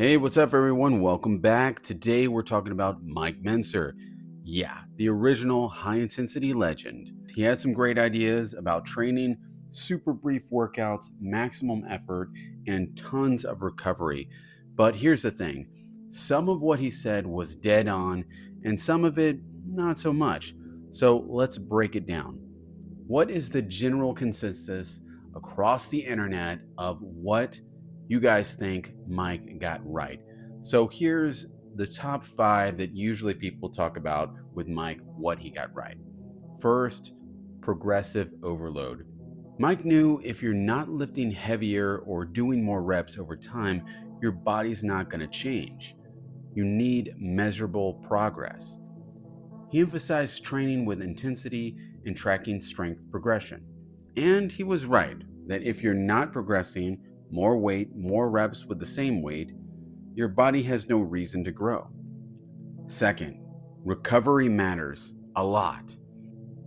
Hey, what's up, everyone? Welcome back. Today we're talking about Mike Mentzer. Yeah, the original high intensity legend. He had some great ideas about training, super brief workouts, maximum effort, and tons of recovery. But here's the thing, some of what he said was dead on, and some of it not so much. So let's break it down. What is the general consensus across the internet of what you guys think Mike got right? So here's the top five that usually people talk about with Mike, what he got right. First, progressive overload. Mike knew if you're not lifting heavier or doing more reps over time, your body's not going to change. You need measurable progress. He emphasized training with intensity and tracking strength progression. And he was right that if you're not progressing more weight, more reps with the same weight, your body has no reason to grow. Second, recovery matters a lot.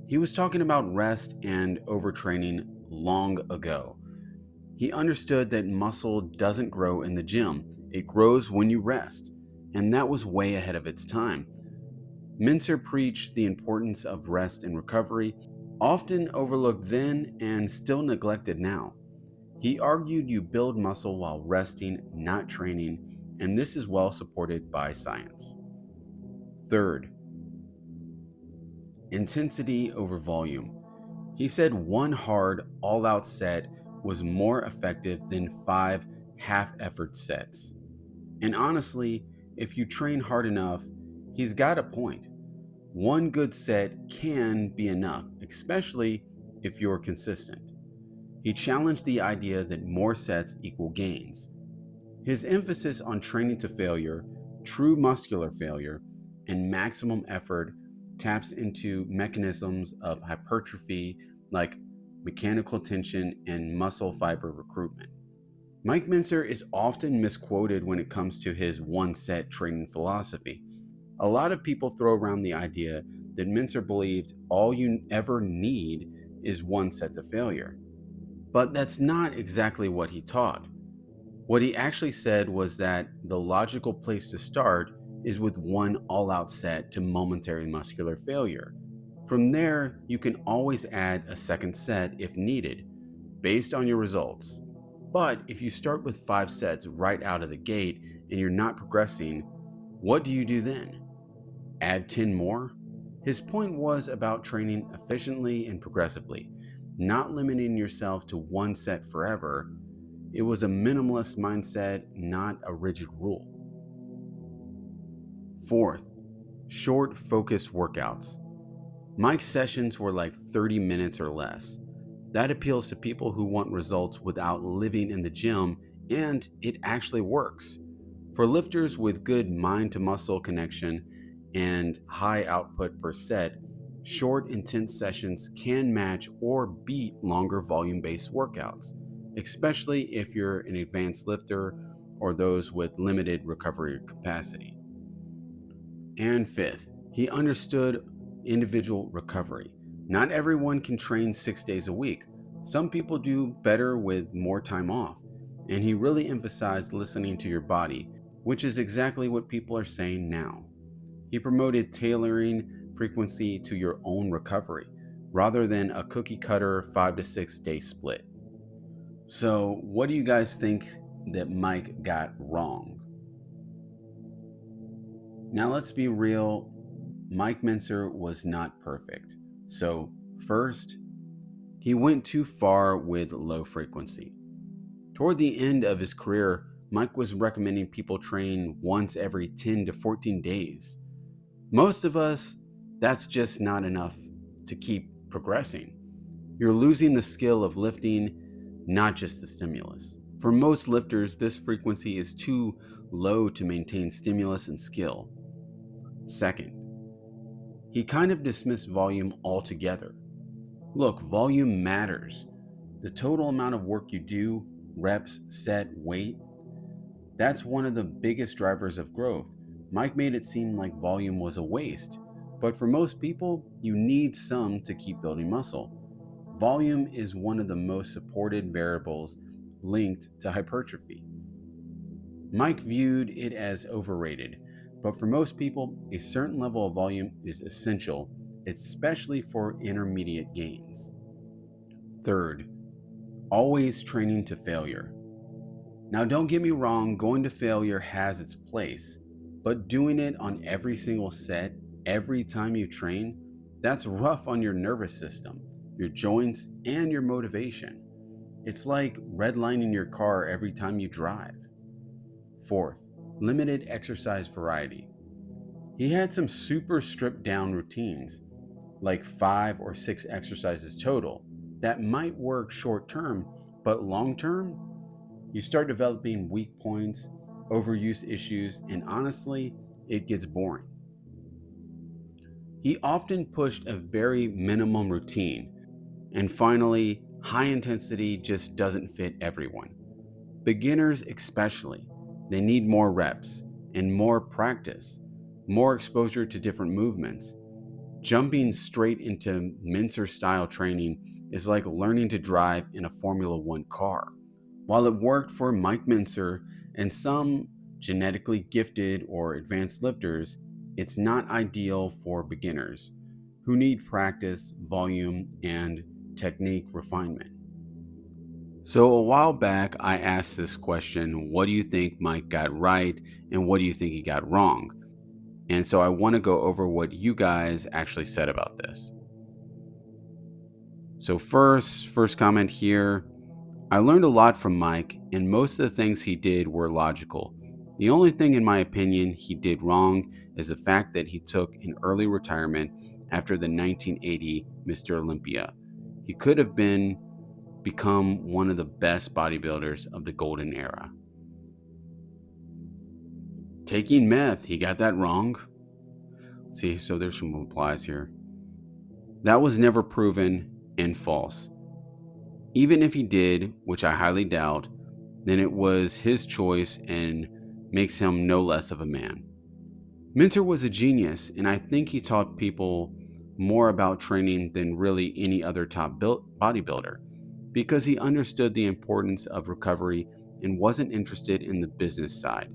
He was talking about rest and overtraining long ago. He understood that muscle doesn't grow in the gym, it grows when you rest, and that was way ahead of its time. Mentzer preached the importance of rest and recovery, often overlooked then and still neglected now. He argued you build muscle while resting, not training, and this is well supported by science. Third, intensity over volume. He said one hard, all out set was more effective than 5 half effort sets. And honestly, if you train hard enough, he's got a point. One good set can be enough, especially if you're consistent. He challenged the idea that more sets equal gains. His emphasis on training to failure, true muscular failure, and maximum effort taps into mechanisms of hypertrophy like mechanical tension and muscle fiber recruitment. Mike Mentzer is often misquoted when it comes to his one set training philosophy. A lot of people throw around the idea that Mentzer believed all you ever need is one set to failure. But that's not exactly what he taught. What he actually said was that the logical place to start is with one all out set to momentary muscular failure. From there, you can always add a second set if needed, based on your results. But if you start with 5 sets right out of the gate and you're not progressing, what do you do then? Add 10 more? His point was about training efficiently and progressively, not limiting yourself to one set forever. It was a minimalist mindset, not a rigid rule. Fourth, short, focused workouts. Mike's sessions were like 30 minutes or less. That appeals to people who want results without living in the gym, and it actually works. For lifters with good mind to muscle connection and high output per set, short, intense sessions can match or beat longer volume based workouts, especially if you're an advanced lifter or those with limited recovery capacity. And fifth, he understood individual recovery. Not everyone can train 6 days a week. Some people do better with more time off. And he really emphasized listening to your body, which is exactly what people are saying now. He promoted tailoring frequency to your own recovery, rather than a cookie cutter 5 to 6 day split. So, what do you guys think that Mike got wrong? Now, let's be real, Mike Mentzer was not perfect. So, first, he went too far with low frequency. Toward the end of his career, Mike was recommending people train once every 10 to 14 days. Most of us, that's just not enough to keep progressing. You're losing the skill of lifting, not just the stimulus. For most lifters, this frequency is too low to maintain stimulus and skill. Second, he kind of dismissed volume altogether. Look, volume matters. The total amount of work you do, reps, set, weight, that's one of the biggest drivers of growth. Mike made it seem like volume was a waste, but for most people, you need some to keep building muscle. Volume is one of the most supported variables linked to hypertrophy. Mike viewed it as overrated, but for most people, a certain level of volume is essential, especially for intermediate gains. Third, always training to failure. Now, don't get me wrong, going to failure has its place, but doing it on every single set, every time you train, that's rough on your nervous system, your joints, and your motivation. It's like redlining your car every time you drive. Fourth, limited exercise variety. He had some super stripped down routines, like 5 or 6 exercises total, that might work short term, but long term, you start developing weak points, overuse issues, and honestly, it gets boring. He often pushed a very minimum routine, and finally, high intensity just doesn't fit everyone. Beginners, especially, they need more reps and more practice, more exposure to different movements. Jumping straight into Mentzer style training is like learning to drive in a Formula One car. While it worked for Mike Mentzer and some genetically gifted or advanced lifters, it's not ideal for beginners who need practice, volume, and technique refinement. So, a while back, I asked this question: what do you think Mike got right, and what do you think he got wrong? And so, I want to go over what you guys actually said about this. So, first comment here: I learned a lot from Mike, and most of the things he did were logical. The only thing, in my opinion, he did wrong is the fact that he took an early retirement after the 1980 Mr. Olympia. He could have become one of the best bodybuilders of the golden era. Taking meth, he got that wrong. See, so there's some replies here. That was never proven and false. Even if he did, which I highly doubt, then it was his choice and makes him no less of a man. Mentzer was a genius, and I think he taught people more about training than really any other top bodybuilder, because he understood the importance of recovery and wasn't interested in the business side.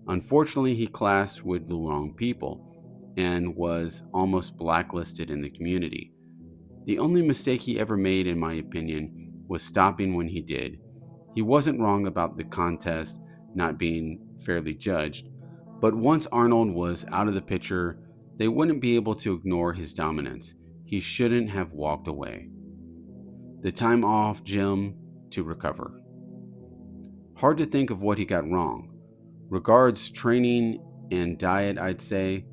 Unfortunately, he clashed with the wrong people and was almost blacklisted in the community. The only mistake he ever made, in my opinion, was stopping when he did. He wasn't wrong about the contest not being fairly judged, but once Arnold was out of the picture, they wouldn't be able to ignore his dominance. He shouldn't have walked away. The time off gym to recover. Hard to think of what he got wrong. Regards training and diet, I'd say,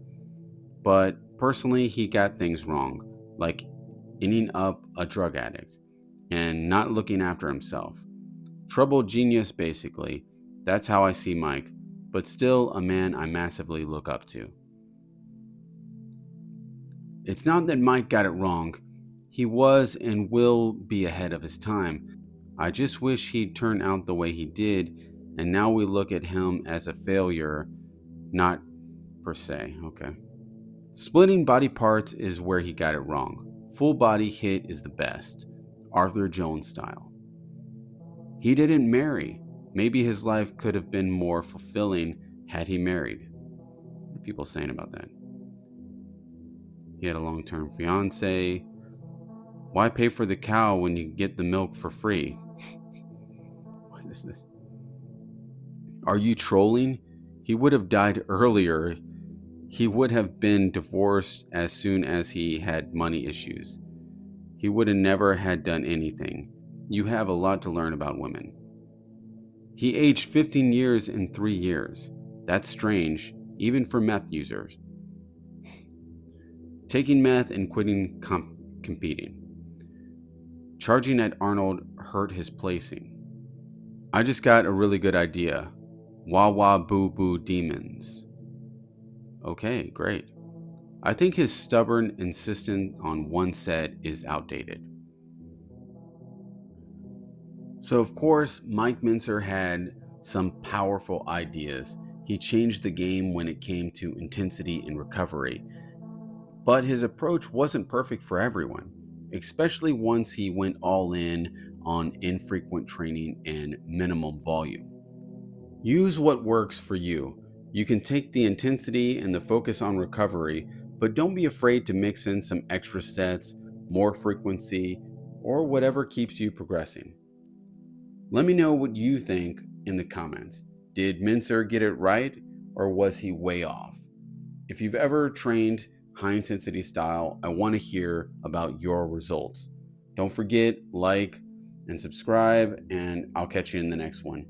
but personally, he got things wrong, like ending up a drug addict and not looking after himself. Troubled genius, basically. That's how I see Mike, but still a man I massively look up to. It's not that Mike got it wrong. He was and will be ahead of his time. I just wish he'd turn out the way he did, and now we look at him as a failure, not per se. Okay. Splitting body parts is where he got it wrong. Full body hit is the best, Arthur Jones style. He didn't marry. Maybe his life could have been more fulfilling had he married. What are people saying about that? He had a long-term fiance. Why pay for the cow when you get the milk for free? What is this? Are you trolling? He would have died earlier. He would have been divorced as soon as he had money issues. He would have never had done anything. You have a lot to learn about women. He aged 15 years in 3 years. That's strange, even for meth users. Taking meth and quitting competing. Charging at Arnold hurt his placing. I just got a really good idea. Wah wah boo boo demons. Okay, great. I think his stubborn insistence on one set is outdated. So, of course, Mike Mentzer had some powerful ideas. He changed the game when it came to intensity and recovery. But his approach wasn't perfect for everyone, especially once he went all in on infrequent training and minimum volume. Use what works for you. You can take the intensity and the focus on recovery, but don't be afraid to mix in some extra sets, more frequency, or whatever keeps you progressing. Let me know what you think in the comments. Did Mentzer get it right, or was he way off? If you've ever trained high intensity style, I want to hear about your results. Don't forget, like and subscribe, and I'll catch you in the next one.